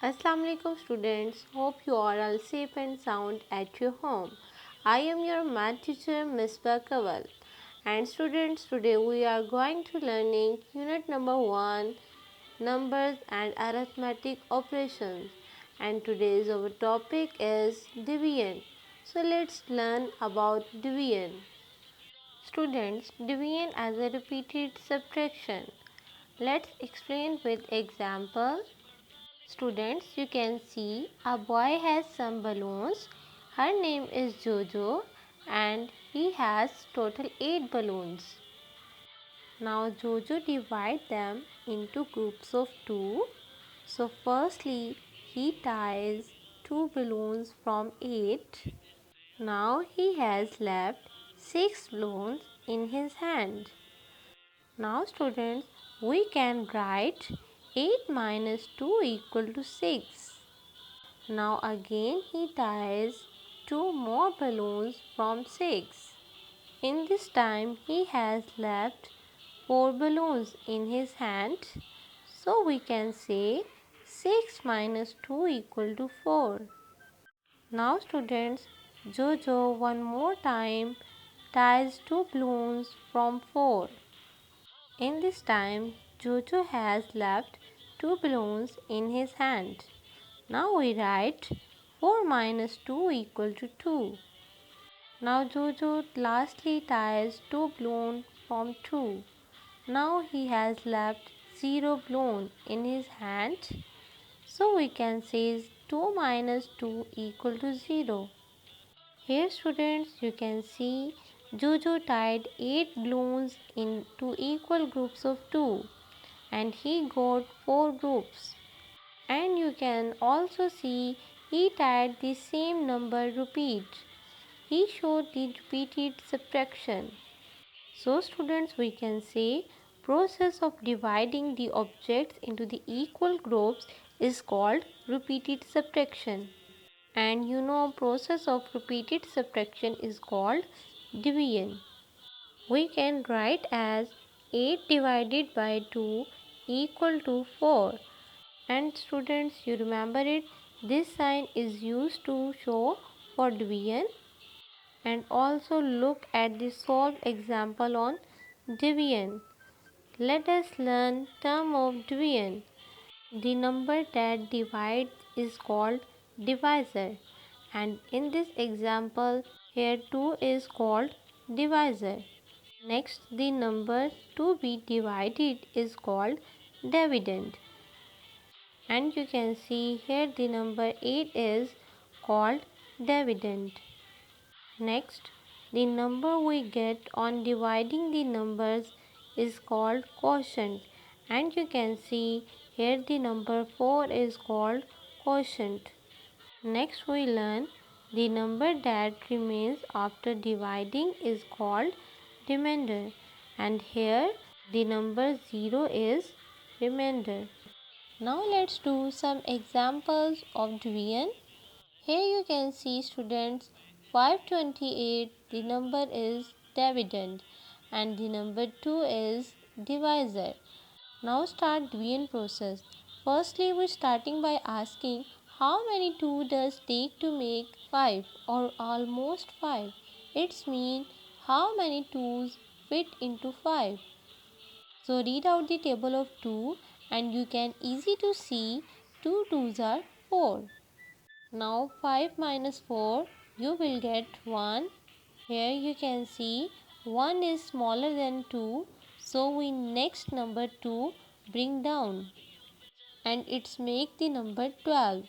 Assalamu alaikum students. Hope you are all safe and sound at your home. I am your math teacher Misbah Kawal. And students, today we are going to learning unit number 1, numbers and arithmetic operations. And today's our topic is division. So let's learn about division. Students, division as a repeated subtraction. Let's explain with example. Students, you can see a boy has some balloons. Her name is Jojo and he has total 8 balloons. Now Jojo divide them into groups of 2. So firstly he ties 2 balloons from 8. Now he has left 6 balloons in his hand. Now students, we can write 8 minus 2 equal to 6. Now again he ties 2 more balloons from 6. In this time he has left 4 balloons in his hand. So we can say 6 minus 2 equal to 4. Now students, Jojo one more time ties 2 balloons from 4. In this time Jojo has left 2 balloons in his hand. Now we write 4 minus 2 equal to 2. Now Jojo lastly ties 2 balloons from 2. Now he has left 0 balloon in his hand. So we can say 2 minus 2 equal to 0. Here students, you can see Jojo tied 8 balloons into equal groups of 2 and he got 4 groups. And you can also see he tied the same number repeat. He showed the repeated subtraction. So students, we can say process of dividing the objects into the equal groups is called repeated subtraction. And you know process of repeated subtraction is called division. We can write as 8 divided by 2 equal to 4. And students, you remember it, this sign is used to show for division. And also look at the solved example on division. Let us learn term of division. The number that divides is called divisor, and in this example here 2 is called divisor. Next, the number to be divided is called dividend. And you can see here the number 8 is called dividend. Next, the number we get on dividing the numbers is called quotient. And you can see here the number 4 is called quotient. Next, we learn the number that remains after dividing is called remainder. And here the number 0 is remainder. Now let's do some examples of division. Here you can see students 528, the number is dividend and the number 2 is divisor. Now start division process. Firstly, we're starting by asking how many 2 does take to make 5 or almost 5. It's mean how many 2's fit into 5. So read out the table of 2 and you can easy to see 2 2's are 4. Now 5 minus 4 you will get 1. Here you can see 1 is smaller than 2, so we next number 2 bring down and it's make the number 12.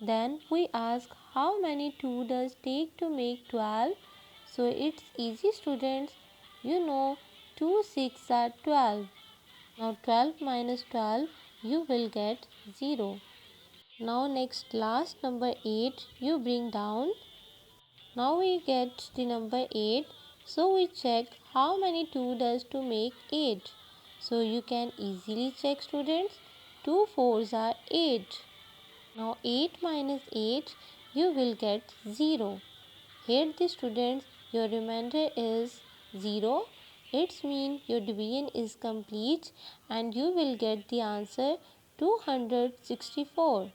Then we ask how many 2 does take to make 12. So it's easy students, you know 2 6 are 12. Now 12 minus 12 you will get 0. Now next last number 8 you bring down. Now we get the number 8. So we check how many 2 does to make 8. So you can easily check students. 2 4's are 8. Now 8 minus 8 you will get 0. Here the students your remainder is 0. It's mean your division is complete and you will get the answer 264.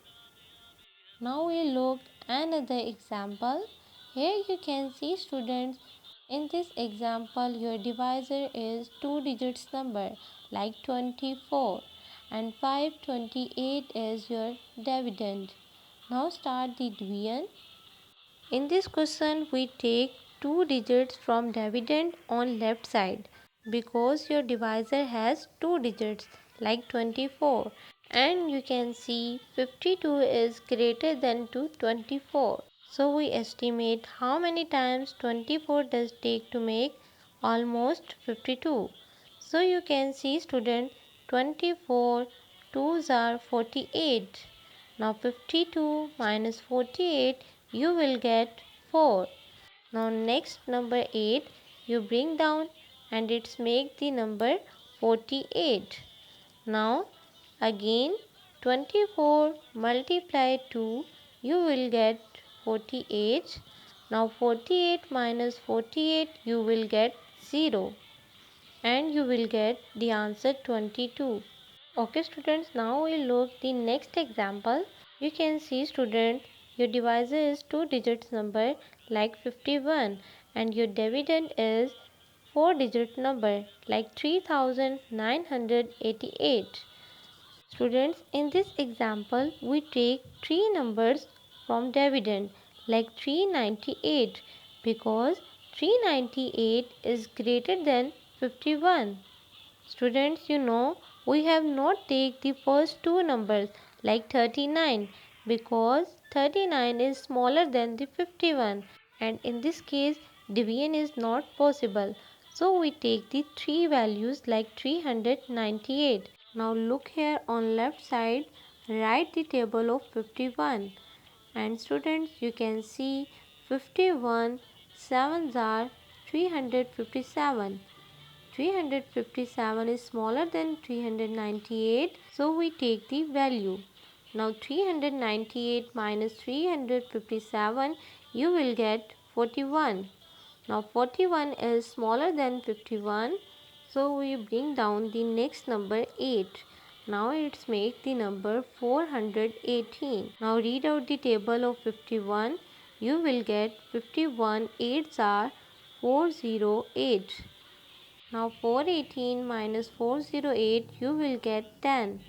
Now we look another example. Here you can see students, in this example your divisor is two digits number like 24 and 528 is your dividend. Now start the division. In this question we take two digits from dividend on left side because your divisor has two digits like 24, and you can see 52 is greater than to 24. So we estimate how many times 24 does take to make almost 52. So you can see student, 24 2s are 48. Now 52 minus 48, you will get 4. Now next number 8 you bring down and it's make the number 48. Now again 24 multiply 2, you will get 48. Now 48 minus 48, you will get 0 and you will get the answer 22. Okay students, now we look the next example. You can see student, your divisor is two digits number like 51 and your dividend is four digit number like 3988. Students, in this example we take three numbers from dividend like 398 because 398 is greater than 51. Students, we have not take the first two numbers like 39 because 39 is smaller than the 51, and in this case division is not possible. So we take the three values like 398. Now look here on left side, write the table of 51, and students you can see 51 sevens are 357. 357 is smaller than 398, so we take the value. Now 398 minus 357, you will get 41. Now 41 is smaller than 51, so we bring down the next number 8. Now it's make the number 418. Now read out the table of 51. You will get 51 8s are 408. Now 418 minus 408, you will get 10.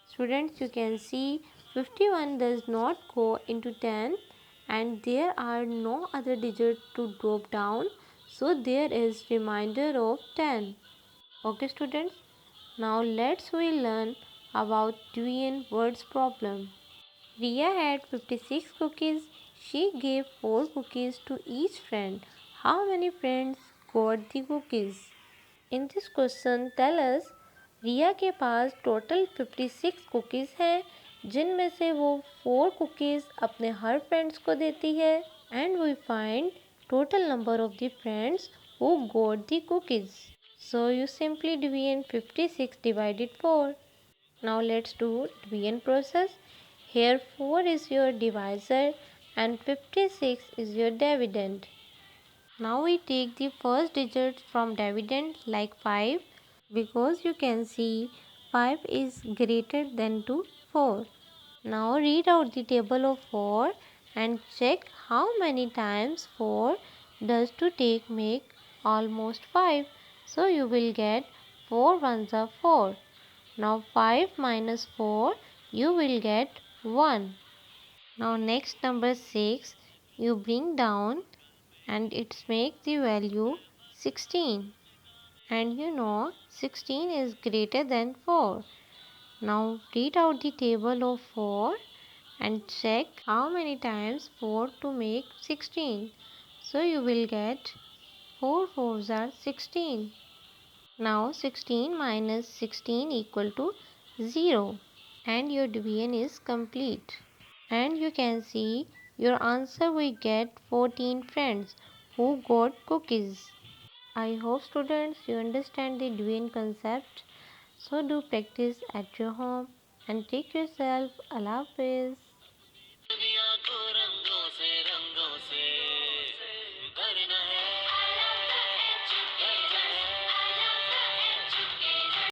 Students, you can see 51 does not go into 10 and there are no other digits to drop down. So there is remainder of 10. Okay students, now we learn about Dewey words problem. Ria had 56 cookies. She gave 4 cookies to each friend. How many friends got the cookies? In this question tell us, रिया के पास total 56 cookies हैं जिनमें से वो 4 cookies अपने हर friends को देती है and we find total number of the friends who got the cookies. So you simply divide 56 divided 4. Now let's do division process. Here 4 is your divisor and 56 is your dividend. Now we take the first digit from dividend like 5 because you can see 5 is greater than to 4. Now read out the table of 4 and check how many times 4 does to take make almost 5. So you will get 4 ones are 4. Now 5 minus 4, you will get 1. Now next number 6 you bring down and it's make the value 16, and 16 is greater than 4. Now read out the table of 4 and check how many times 4 to make 16. So you will get 4 fours are 16. Now 16 minus 16 equal to 0 and your division is complete. And you can see your answer we get 14 friends who got cookies. I hope students you understand the division concept. So do practice at your home and take yourself. Allah Hafiz.